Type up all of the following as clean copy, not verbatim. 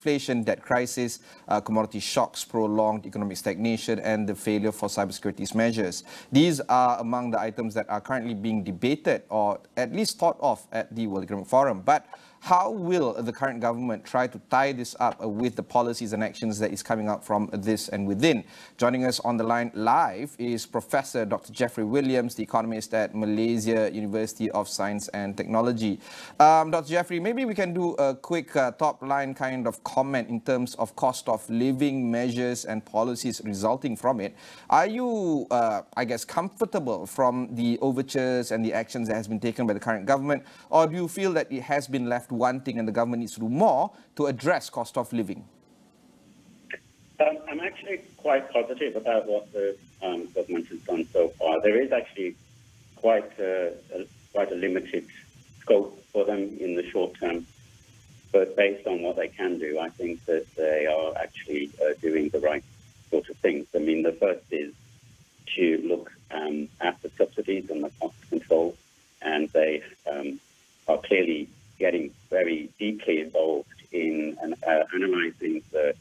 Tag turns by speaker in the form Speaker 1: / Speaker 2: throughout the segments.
Speaker 1: inflation, debt crisis, commodity shocks, prolonged economic stagnation, and the failure for cybersecurity measures. These are among the items that are currently being debated or at least thought of at the World Economic Forum. But how will the current government try to tie this up with the policies and actions that is coming out from this and within? Joining us on the line live is Professor Dr Geoffrey Williams, the economist at Malaysia University of Science and Technology. Dr Geoffrey, maybe we can do a quick top line kind of comment in terms of cost of living measures and policies resulting from it. Are you, I guess, comfortable from the overtures and the actions that has been taken by the current government, or do you feel that it has been left wanting and the government needs to do more to address cost of living?
Speaker 2: I'm actually quite positive about what the government has done so far. There is actually quite a limited scope for them in the short term, but based on what they can do, I think that they are actually doing the right sort of things. I mean, the first is to look at the subsidies and the cost control, and they are clearly getting very deeply involved in analysing the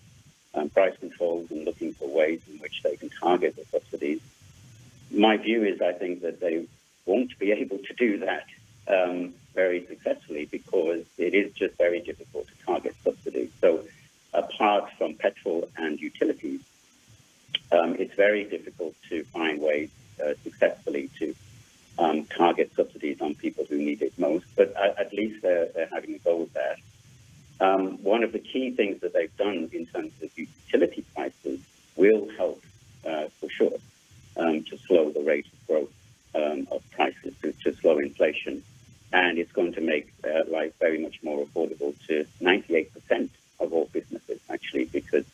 Speaker 2: price controls and looking for ways in which they can target the subsidies. My view is I think that they won't be able to do that very successfully because it is just very difficult to target subsidies. So apart from petrol and utilities, it's very difficult to find ways successfully to target subsidies on people who need it most, but at least they're having a go with that. One of the key things that they've done in terms of utility prices will help, for sure, to slow the rate of growth of prices, to slow inflation. And it's going to make life very much more affordable to 98% of all businesses, actually, because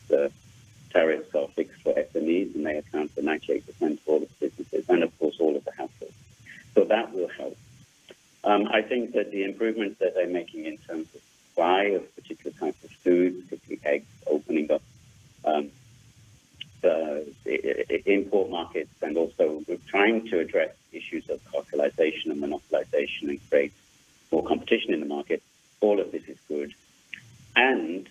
Speaker 2: tariffs are fixed for SMEs and they account for 98% of all of the businesses and, of course, all of the households. So that will help. I think that the improvements that they're making in terms of supply of particular types of food, particularly eggs, opening up the import markets, and also we're trying to address issues of cartelization and monopolization and create more competition in the market. All of this is good. And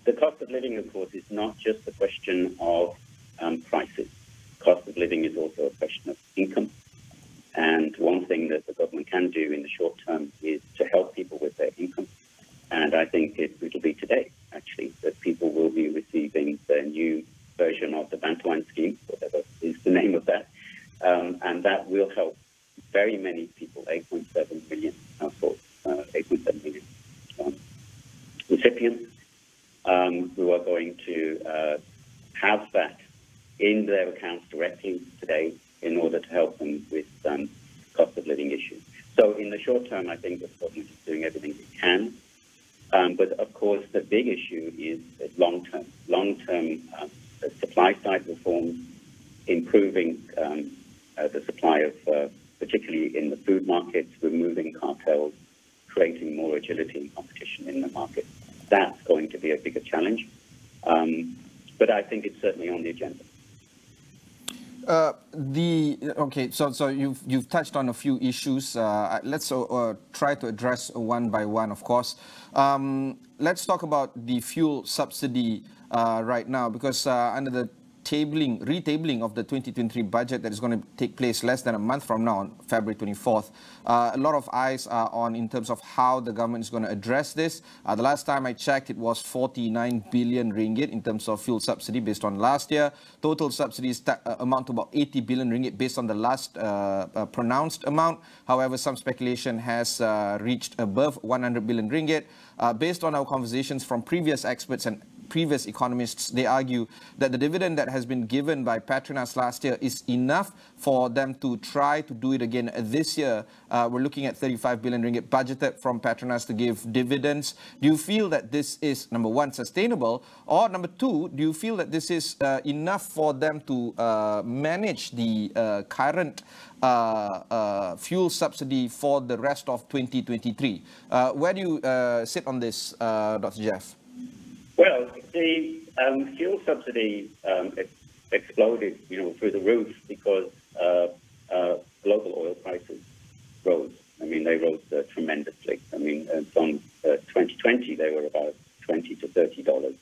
Speaker 2: the cost of living, of course, is not just a question of prices. Cost of living is also a question of income. And one thing that the government can do in the short term is to help people with their income. And I think it'll be today, actually, that people will be receiving the new version of the Pantau scheme, whatever is the name of that. And that will help very many people, 8.7 million households, 8.7 million recipients who are going to have that in their accounts directly today in order to help them with cost of living issues. So in the short term, I think the government is doing everything it can. But of course, the big issue is long-term. Long-term supply-side reforms, improving the supply of, particularly in the food markets, removing cartels, creating more agility and competition in the market. That's going to be a bigger challenge. But I think it's certainly on the agenda.
Speaker 1: Okay, so you've touched on a few issues. Let's try to address one by one, of course. Let's talk about the fuel subsidy right now, because under the retabling of the 2023 budget that is going to take place less than a month from now, on February 24th, a lot of eyes are on in terms of how the government is going to address this. The last time I checked, it was 49 billion ringgit in terms of fuel subsidy based on last year. Total subsidies amount to about 80 billion ringgit based on the last pronounced amount. However, some speculation has reached above 100 billion ringgit. Based on our conversations from previous experts and previous economists, they argue that the dividend that has been given by Petronas last year is enough for them to try to do it again this year. We're looking at 35 billion ringgit budgeted from Petronas to give dividends. Do you feel that this is, number one, sustainable? Or number two, do you feel that this is enough for them to manage the current fuel subsidy for the rest of 2023? Where do you sit on this, Dr. Jeff?
Speaker 2: Well, the fuel subsidy exploded, through the roof because global oil prices rose. I mean, they rose tremendously. I mean, from 2020, they were about $20 to $30.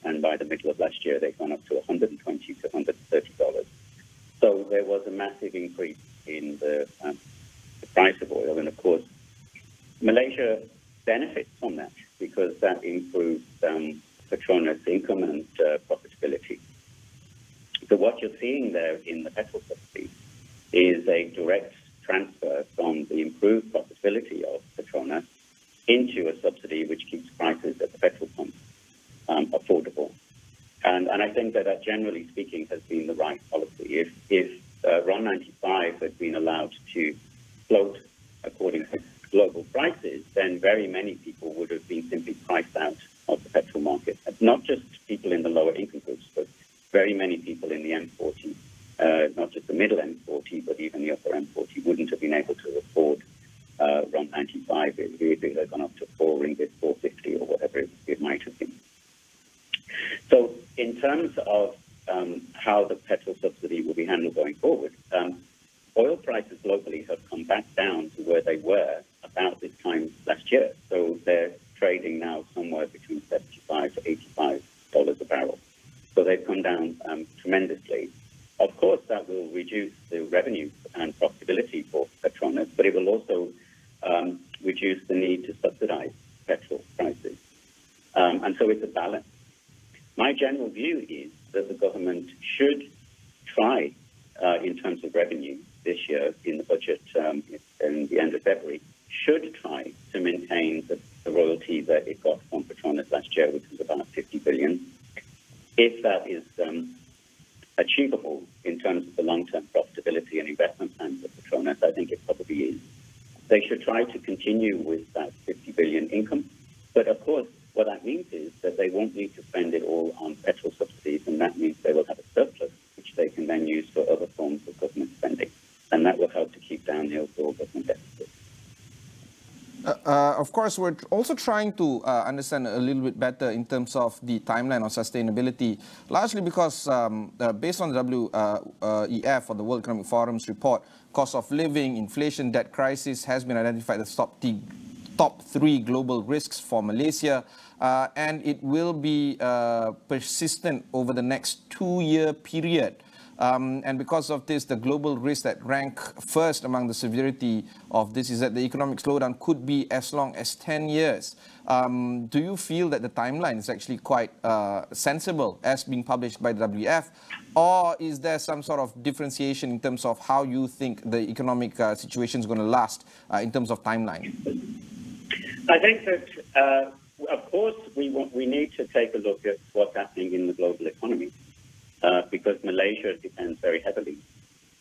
Speaker 2: And by the middle of last year, they've gone up to $120 to $130. So there was a massive increase in the price of oil. And of course, Malaysia benefits from that because that improves Petronas' income and profitability. So what you're seeing there in the petrol subsidy is a direct transfer from the improved profitability of Petronas into a subsidy which keeps prices at the petrol pump affordable. And I think that generally speaking has been the right policy. If RON 95 had been allowed to float according to global prices, then very many people would have been simply priced out of the petrol market. Not just people in the lower income groups, but very many people in the M40, not just the middle M40, but even the upper M40 wouldn't have been able to afford RON 95 if it had gone up to 4 ringgit, 450 or whatever it might have been. So in terms of how the petrol subsidy will be handled going forward, oil prices globally have come back down to where they were about this time last year. So they're trading now somewhere between $75 to $85 a barrel. So they've come down tremendously. Of course, that will reduce the revenue and profitability for Petronas, but it will also reduce the need to subsidize petrol prices. And so it's a balance. My general view is that the government should try, in terms of revenue this year in the budget in the end of February, should try to maintain the royalty that it got from Petronas last year, which was about 50 billion. If that is achievable in terms of the long-term profitability and investment plans of Petronas, I think it probably is. They should try to continue with that 50 billion income. But of course, what that means is that they won't need to spend it all on petrol subsidies, and that means they will have a surplus, which they can then use for other forms of government spending. And that will help to keep down the overall government deficit.
Speaker 1: Of course, we're also trying to understand a little bit better in terms of the timeline of sustainability, largely because based on the WEF, or the World Economic Forum's report, cost of living, inflation, debt crisis has been identified as top 3 global risks for Malaysia, and it will be persistent over the next 2-year period. And because of this, the global risks that rank first among the severity of this is that the economic slowdown could be as long as 10 years. Do you feel that the timeline is actually quite sensible as being published by the WEF, or is there some sort of differentiation in terms of how you think the economic situation is going to last in terms of timeline?
Speaker 2: I think that, of course, we need to take a look at what's happening in the global economy. Because Malaysia depends very heavily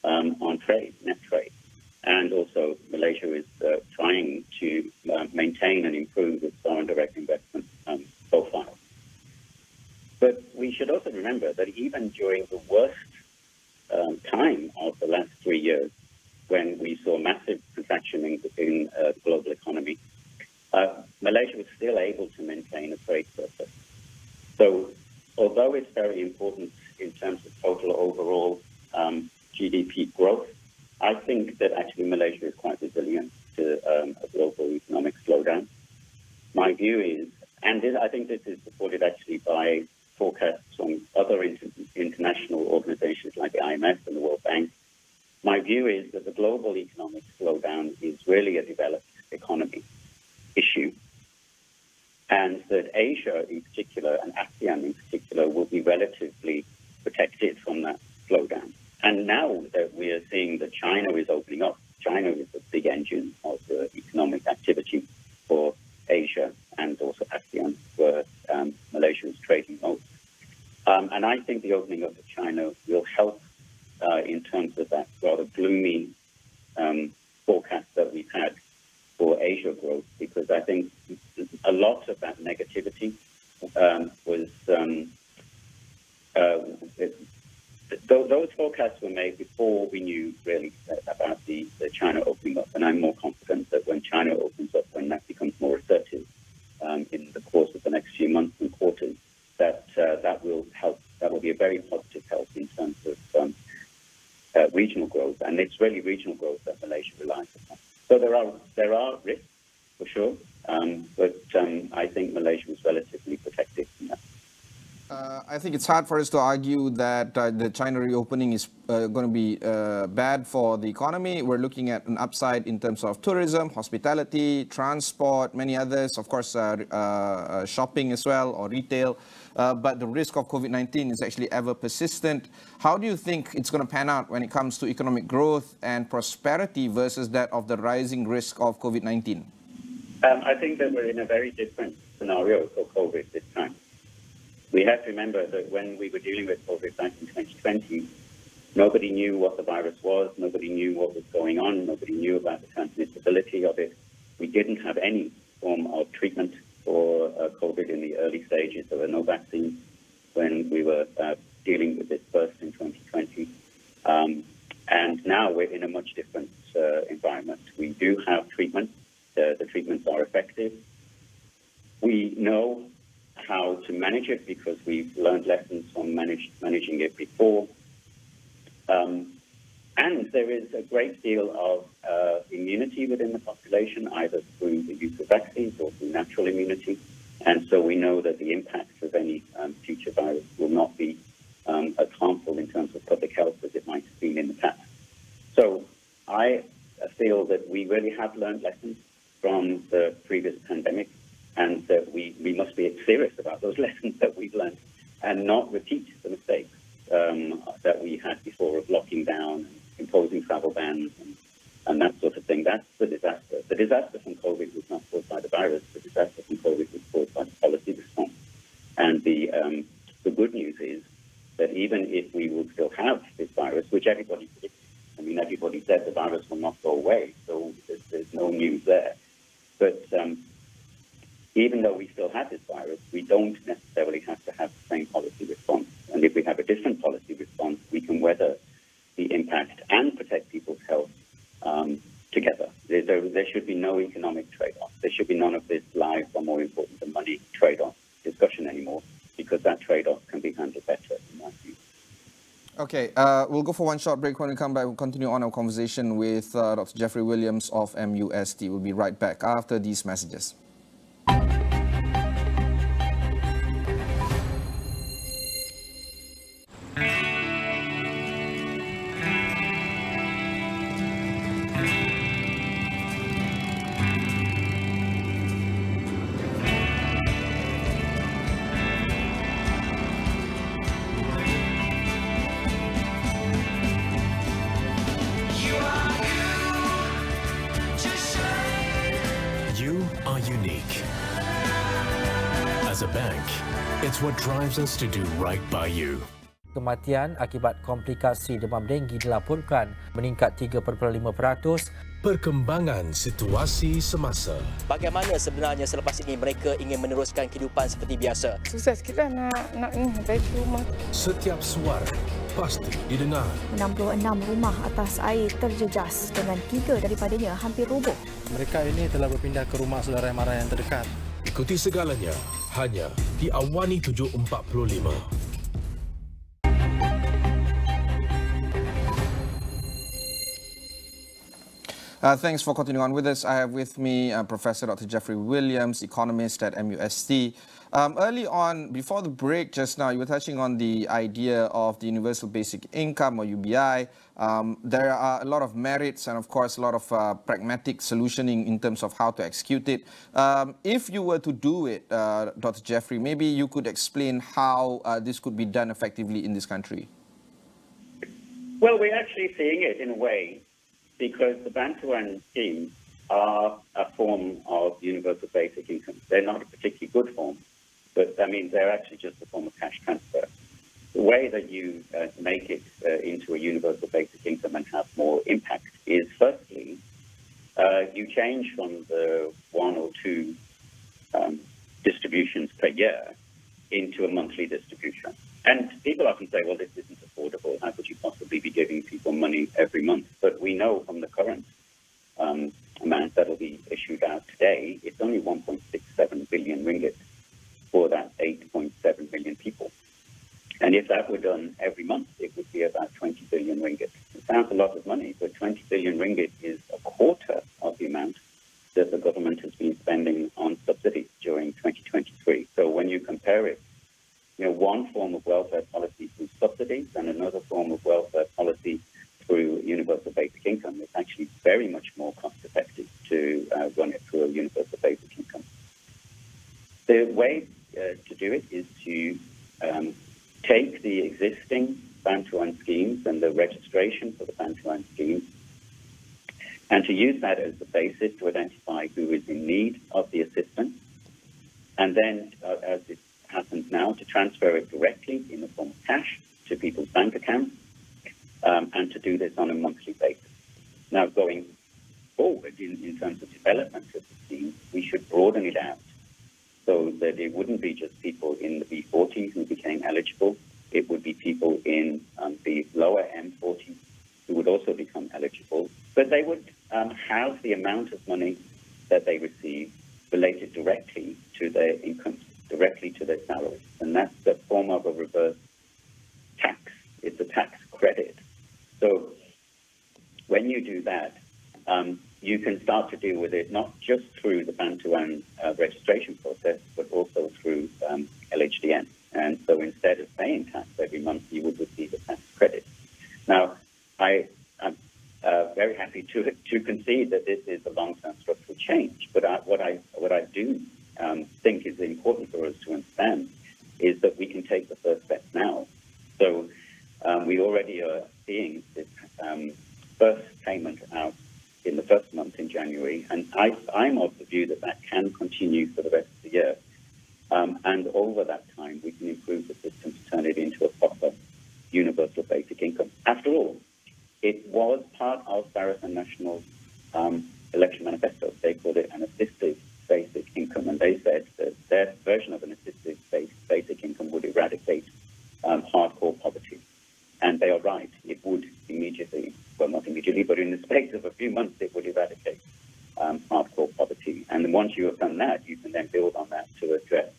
Speaker 2: on trade, net trade. And also Malaysia is trying to maintain and improve its foreign direct investment profile. But we should also remember that even during the worst time of the last 3 years, when we saw massive contraction in the global economy, Malaysia was still able to maintain a trade surplus. So although it's very important in terms of total overall GDP growth, I think that actually Malaysia is quite resilient to a global economic slowdown. My view is, and I think this is supported actually by forecasts from other international organizations like the IMF and the World Bank, my view is that the global economic slowdown is really a developed economy issue, and that Asia in particular and ASEAN in particular will be relatively protected from that slowdown. And now that we are seeing that China is opening up, China is a big engine of the economic activity for Asia and also ASEAN, where Malaysia is trading most. And I think the opening up of China will help in terms of that rather gloomy forecast that we've had for Asia growth, because I think a lot of that negativity was those forecasts were made before we knew really about the China opening up, and I'm more confident that when China opens up, when that becomes more assertive in the course of the next few months and quarters, that will help. That will be a very positive help in terms of regional growth, and it's really regional growth that Malaysia relies upon. So there are risks for sure, but I think Malaysia is relatively protected.
Speaker 1: I think it's hard for us to argue that the China reopening is going to be bad for the economy. We're looking at an upside in terms of tourism, hospitality, transport, many others, of course, shopping as well, or retail. But the risk of COVID-19 is actually ever persistent. How do you think it's going to pan out when it comes to economic growth and prosperity versus that of the rising risk of COVID-19?
Speaker 2: I think that we're in a very different scenario for COVID this time. We have to remember that when we were dealing with COVID back in 2020, nobody knew what the virus was, nobody knew what was going on, nobody knew about the transmissibility of it. We didn't have any form of treatment for COVID in the early stages. There were no vaccines when we were dealing with this first in 2020. And now we're in a much different environment. We do have treatment. The treatments are effective. We know how to manage it because we've learned lessons from managing it before. And there is a great deal of immunity within the population, either through the use of vaccines or through natural immunity. And so we know that the impact of any future virus will not be as harmful in terms of public health as it might have been in the past. So I feel that we really have learned lessons from the previous pandemic, and that we must be serious about those lessons that we've learned and not repeat the mistakes that we had before of locking down and imposing travel bans and that sort of thing. That's the disaster. The disaster from COVID was not caused by the virus. The disaster from COVID was caused by the policy response. And the good news is that even if we will still have this virus, which everybody predicted, I mean, everybody said the virus will not go away, so there's no news there. But even though we still have this virus, we don't necessarily have to have the same policy response. And if we have a different policy response, we can weather the impact and protect people's health together. There should be no economic trade-off. There should be none of this lives are more important than money trade-off discussion anymore, because that trade-off can be handled better in my view.
Speaker 1: Okay, we'll go for one short break. When we come back, we'll continue on our conversation with Dr. Geoffrey Williams of MUST. We'll be right back after these messages.
Speaker 3: As a bank, it's what drives us to do right by you.
Speaker 4: Kematian akibat komplikasi demam denggi dilaporkan meningkat 3.5%.
Speaker 3: Perkembangan situasi semasa.
Speaker 5: Bagaimana sebenarnya selepas ini mereka ingin meneruskan kehidupan seperti biasa?
Speaker 6: Susah sikit lah nak balik rumah.
Speaker 3: Setiap suara pasti didengar.
Speaker 7: 66 rumah atas air terjejas dengan 3 daripadanya hampir roboh.
Speaker 8: Mereka ini telah berpindah ke rumah saudara mara yang terdekat.
Speaker 3: Ikuti segalanya hanya di AWANI 745.
Speaker 1: Thanks for continuing on with us. I have with me Professor Dr. Geoffrey Williams, economist at MUST. Early on, before the break just now, you were touching on the idea of the Universal Basic Income, or UBI. There are a lot of merits and, of course, a lot of pragmatic solutioning in terms of how to execute it. If you were to do it, Dr. Geoffrey, maybe you could explain how this could be done effectively in this country.
Speaker 2: Well, we're actually seeing it in a way, because the Bantuan schemes are a form of universal basic income. They're not a particularly good form, but I mean, they're actually just a form of cash transfer. The way that you make it into a universal basic income and have more impact is, firstly, you change from the 1 or 2 distributions per year into a monthly distribution. And people often say, well, this isn't affordable. How could you possibly be giving people money every month? But we know from the current amount that will be issued out today, it's only 1.67 billion ringgit for that 8.7 million people. And if that were done every month, it would be about 20 billion ringgit. It sounds a lot of money, but 20 billion ringgit is a quarter of the amount that the government has been spending on subsidies during 2023. So when you compare it one form of welfare policy through subsidies and another form of welfare policy through universal basic income. It's actually very much more cost effective to run it through a universal basic income. The way to do it is to take the existing Bantuan schemes and the registration for the Bantuan schemes and to use that as the basis to identify who is in need of the assistance, and then, as it happens now, to transfer it directly in the form of cash to people's bank accounts, and to do this on a monthly basis. Now, going forward in terms of development of the scheme, we should broaden it out so that it wouldn't be just people in the B40 who became eligible. It would be people in the lower M40 who would also become eligible, but they would have the amount of money that they receive related directly to their incomes, directly to their salaries. And that's the form of a reverse tax. It's a tax credit. So when you do that, you can start to deal with it not just through the Bantuan registration process, but also through LHDN. And so instead of paying tax every month, you would receive a tax credit. Now, I am very happy to concede that this is a long-term structural change. But what I do think is important for us to understand is that we can take the first steps now. So we already are seeing this first payment out in the first month in January, and I'm of the view that that can continue for the rest of the year. And over that time, we can improve the system to turn it into a proper universal basic income. After all, it was part of Barisan National's election manifesto. They called it an assisted basic income, and they said that their version of an assisted basic income would eradicate hardcore poverty. And they are right. It would immediately, well, not immediately, but in the space of a few months, it would eradicate hardcore poverty. And then once you have done that, you can then build on that to address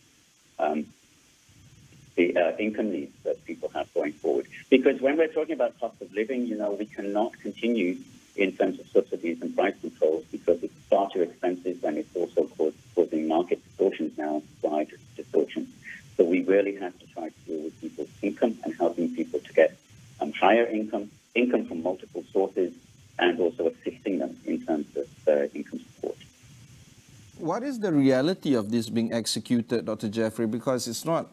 Speaker 2: the income needs that people have going forward. Because when we're talking about cost of living, we cannot continue in terms of subsidies and price controls because it's far too expensive, and it's also causing market distortions now, supply distortions. So we really have to try to deal with people's income and helping people to get higher income from multiple sources, and also assisting them in terms of income support.
Speaker 1: What is the reality of this being executed, Dr. Geoffrey? Because it's not,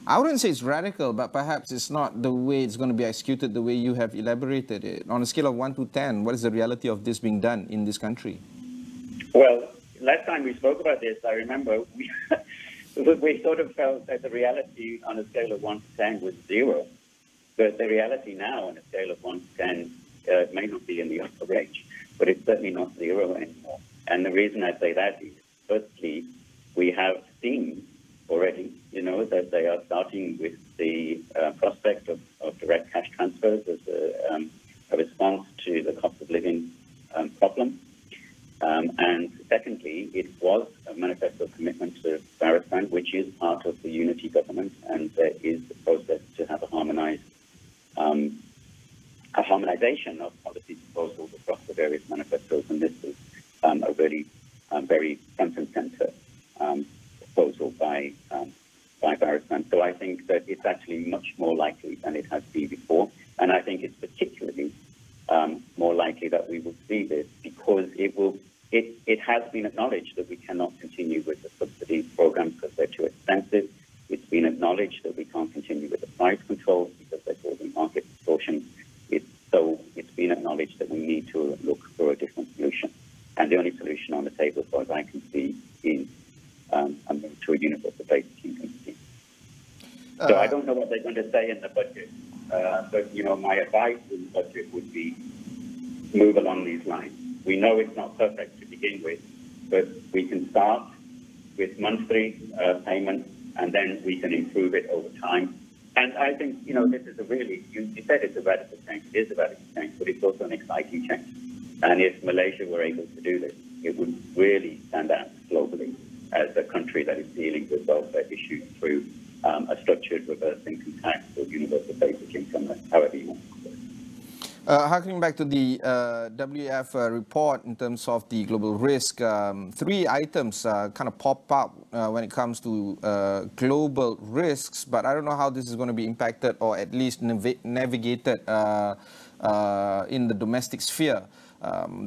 Speaker 1: I wouldn't say it's radical, but perhaps it's not the way it's going to be executed the way you have elaborated it. On a scale of 1 to 10, what is the reality of this being done in this country?
Speaker 2: Well, last time we spoke about this, I remember we sort of felt that the reality on a scale of 1 to 10 was 0. But the reality now on a scale of 1 to 10 may not be in the upper range, but it's certainly not 0 anymore. And the reason I say that is, firstly, we have seen already, that they are starting with the prospect of direct cash transfers as a response to the cost of living problem. And secondly, it was a manifesto commitment to Barisan, which is part of the unity government, and there is the process to have a harmonization of policy proposals across the various manifestos, and this is a really very front and center proposal by Barisan. So I think that it's actually much more likely than it has been before, and I think it's particularly more likely that we will see this because it has been acknowledged that we cannot continue with the subsidy programs because they're too expensive. It's been acknowledged that we can't continue with the price controls because they're causing market distortion. So it's been acknowledged that we need to look for a different solution. And the only solution on the table, as far as I can see, is to a universal basic income scheme. So I don't know what they're going to say in the budget, but my advice in the budget would be move along these lines. We know it's not perfect to begin with, but we can start with monthly payments, and then we can improve it over time. And I think, this is a really, you said it's a radical change. It is a radical change, but it's also an exciting change. And if Malaysia were able to do this, it would really stand out globally as a country that is dealing with welfare issues through a structured reverse income tax or universal basic income, however you want to call it.
Speaker 1: Harking back to the WEF report in terms of the global risk, three items kind of pop up when it comes to global risks, but I don't know how this is going to be impacted or at least navigated in the domestic sphere.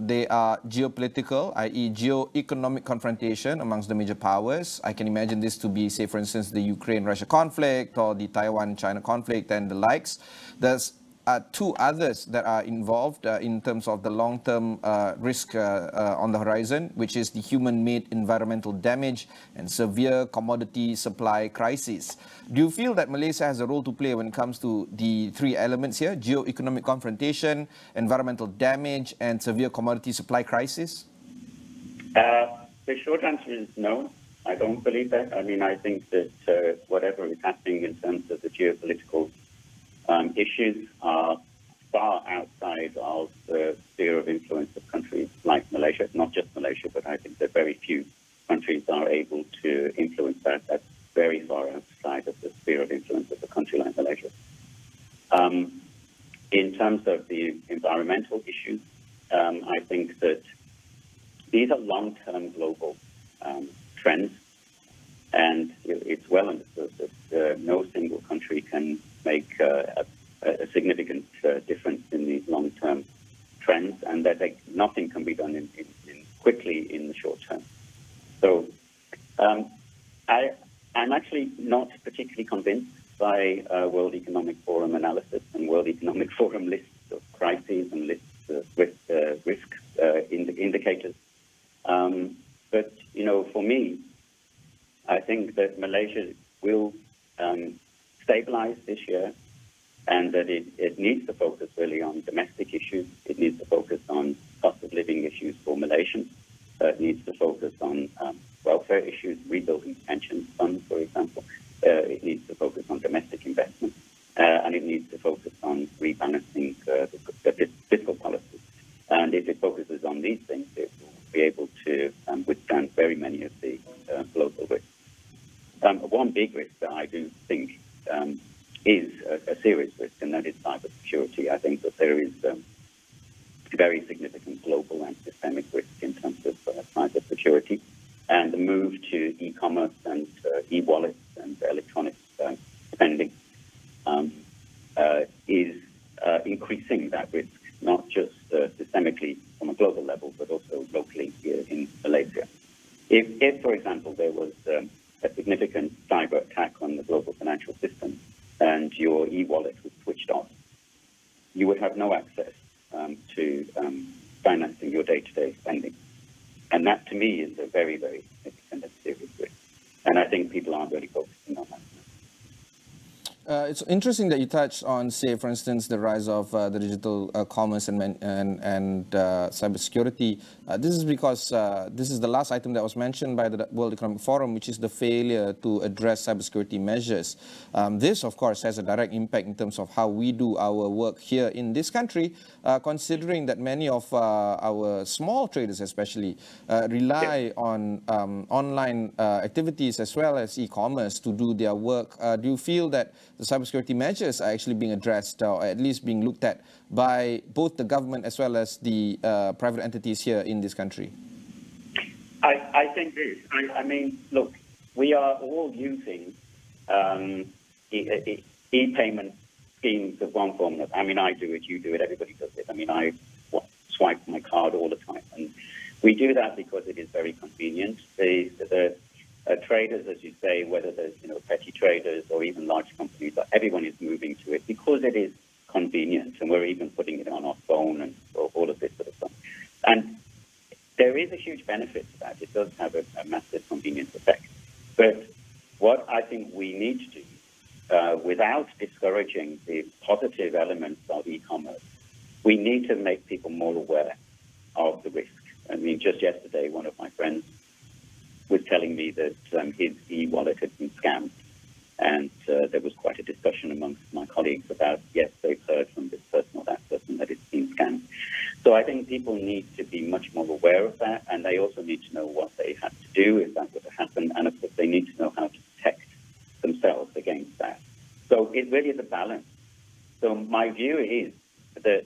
Speaker 1: They are geopolitical, i.e. geo-economic confrontation amongst the major powers. I can imagine this to be, say, for instance, the Ukraine-Russia conflict or the Taiwan-China conflict and the likes. There's two others that are involved in terms of the long-term risk on the horizon, which is the human-made environmental damage and severe commodity supply crisis. Do you feel that Malaysia has a role to play when it comes to the three elements here, geo-economic confrontation, environmental damage, and severe commodity supply crisis?
Speaker 2: The short answer is no. I don't believe that. I mean, I think that whatever is happening in terms of the geopolitical issues are far outside of the sphere of influence of countries like Malaysia. Not just Malaysia, but I think that very few countries are able to influence that. That's very far outside of the sphere of influence of a country like Malaysia. In terms of the environmental issues, I think that these are long-term global trends, and it's well understood that no single country can make a significant difference in these long-term trends, and that nothing can be done in quickly in the short term. So I'm actually not particularly convinced by World Economic Forum analysis and World Economic Forum lists of crises and lists of risk indicators. But, you know, for me, I think that Malaysia will stabilize this year, and that it needs to focus really on domestic issues. It needs to focus on cost of living issues for Malaysians. It needs to focus on welfare issues, rebuilding pension funds, for example. It needs to focus on domestic investment, and it needs to focus on rebalancing the fiscal policy. And if it focuses on these things, it will be able to withstand very many of the global risks. One big risk that I do think is a serious risk, and that is cybersecurity. I think that there is very significant global and systemic risk in terms of cybersecurity, and the move to e-commerce and e-wallets and electronic spending is increasing that risk, not just systemically from a global level, but also locally here in Malaysia. If for example, there was a significant cyber attack on the global financial system and your e-wallet was switched off, you would have no access to financing your day-to-day spending. And that, to me, is a very, very significant and serious risk. And I think people aren't really focusing on that.
Speaker 1: It's interesting that you touched on, say, for instance, the rise of the digital commerce and cybersecurity. This is because this is the last item that was mentioned by the World Economic Forum, which is the failure to address cybersecurity measures. This, of course, has a direct impact in terms of how we do our work here in this country, considering that many of our small traders especially rely on online activities as well as e-commerce to do their work. Do you feel that the cybersecurity measures are actually being addressed or at least being looked at by both the government as well as the private entities here in this country?
Speaker 2: I think this. I mean, look, we are all using e-payment schemes of one form. I mean, I do it, you do it, everybody does it. I mean, I swipe my card all the time. And we do that because it is very convenient. The traders, as you say, whether there's petty traders or even large companies, everyone is moving to it because it is convenient, and we're even putting it on our phone and all of this sort of stuff. And there is a huge benefit to that. It does have a massive convenience effect. But what I think we need to do, without discouraging the positive elements of e-commerce, we need to make people more aware of the risk. I mean, just yesterday, one of my friends was telling me that his e-wallet had been scammed. And there was quite a discussion amongst my colleagues about, yes, they've heard from this person or that person that it's been scammed. So I think people need to be much more aware of that, and they also need to know what they have to do if that were to happen, and of course they need to know how to protect themselves against that. So it really is a balance. So my view is that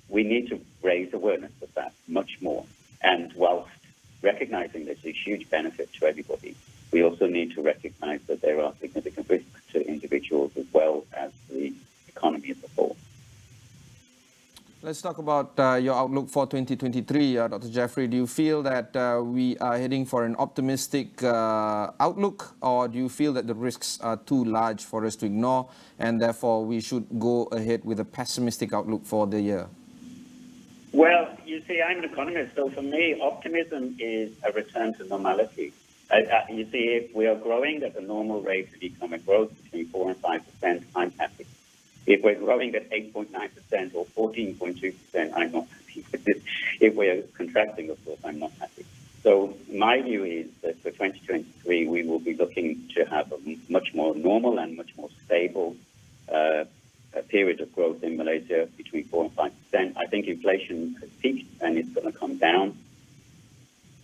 Speaker 2: we need to raise awareness of that much more. And whilst recognizing there's a huge benefit to everybody, we also need to recognize that there are significant risks to individuals as well as the economy as a whole.
Speaker 1: Let's talk about your outlook for 2023, Dr. Geoffrey. Do you feel that we are heading for an optimistic outlook, or do you feel that the risks are too large for us to ignore, and therefore we should go ahead with a pessimistic outlook for the year?
Speaker 2: Well, you see, I'm an economist, so for me, optimism is a return to normality. You see, if we are growing at a normal rate of economic growth between 4 and 5%, I'm happy. If we're growing at 8.9% or 14.2%, I'm not happy with this. If we're contracting, of course, I'm not happy. So my view is that for 2023, we will be looking to have a much more normal and much more stable period of growth in Malaysia between 4 and 5%. I think inflation has peaked and it's going to come down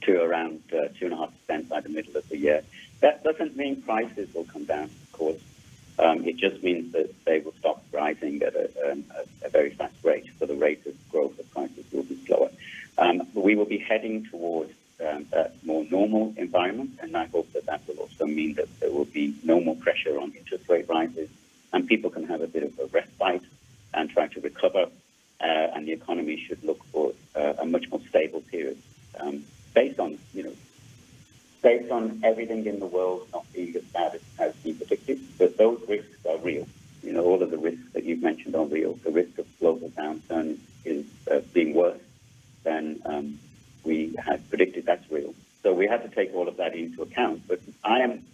Speaker 2: to around 2.5% by the middle of the year. That doesn't mean prices will come down, of course. It just means that they will stop rising at a very fast rate, so the rate of growth of prices will be slower. We will be heading towards a more normal environment, and I hope that that will also mean that there will be no more pressure on interest rate rises, and people can have a bit of a respite and try to recover, and the economy should look for a much more stable period, based on everything in the world not being as bad as has been predicted. But those risks are real. All of the risks that you've mentioned are real. The risk of global downturn is being worse than we had predicted. That's real. So we have to take all of that into account. But I am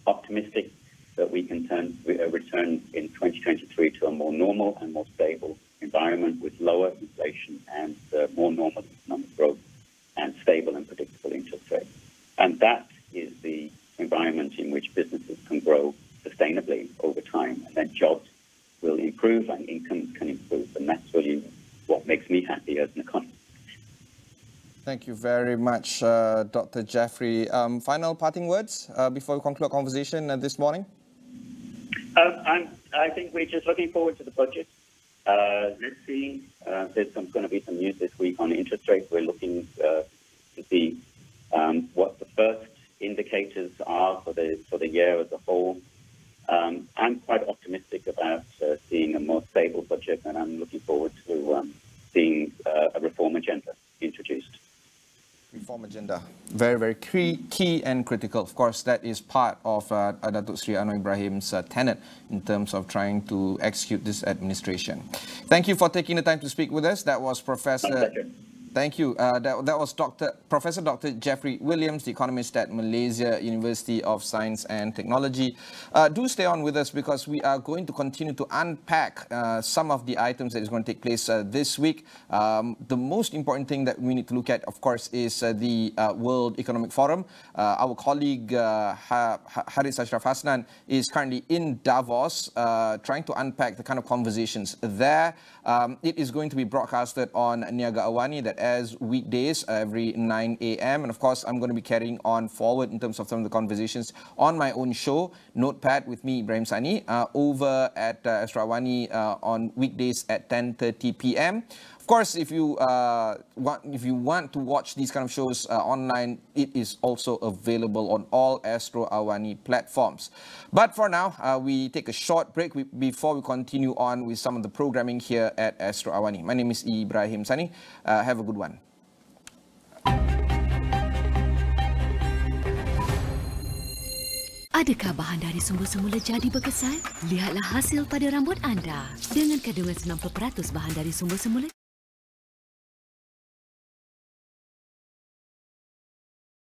Speaker 2: optimistic that we can return in 2023 to a more normal and more stable environment with lower inflation and more normal economic growth and stable and predictable interest rates. And that is the environment in which businesses can grow sustainably over time, and then jobs will improve and incomes can improve. And that's really what makes me happy as an economist.
Speaker 1: Thank you very much, Dr. Geoffrey. Final parting words before we conclude our conversation this morning?
Speaker 2: I think we're just looking forward to the budget. Let's see. There's going to be some news this week on interest rates. We're looking to see what the first indicators are for the year as a whole. I'm quite optimistic about seeing a more stable budget, and I'm looking forward to seeing a reform agenda introduced.
Speaker 1: Reform agenda. Very, very key and critical. Of course, that is part of Datuk Sri Anwar Ibrahim's tenet in terms of trying to execute this administration. Thank you for taking the time to speak with us. That was Professor... Thank you. That was Professor Dr. Geoffrey Williams, the economist at Malaysia University of Science and Technology. Do stay on with us because we are going to continue to unpack some of the items that is going to take place this week. The most important thing that we need to look at, of course, is the World Economic Forum. Our colleague Haris Ashraf Hasnan is currently in Davos trying to unpack the kind of conversations there. It is going to be broadcasted on Niaga AWANI, that as weekdays every 9 a.m. And of course, I'm going to be carrying on forward in terms of some of the conversations on my own show, Notepad with me, Ibrahim Sani, over at Astro AWANI on weekdays at 10:30 p.m. Of course, if you want to watch these kind of shows online, it is also available on all Astro AWANI platforms. But for now, we take a short break before we continue on with some of the programming here at Astro AWANI. My name is Ibrahim Sani. Have a good one.
Speaker 9: Adakah bahan dari sumber semula jadi berkesan? Lihatlah hasil pada rambut anda. Dengan kandungan 90% bahan dari sumber semula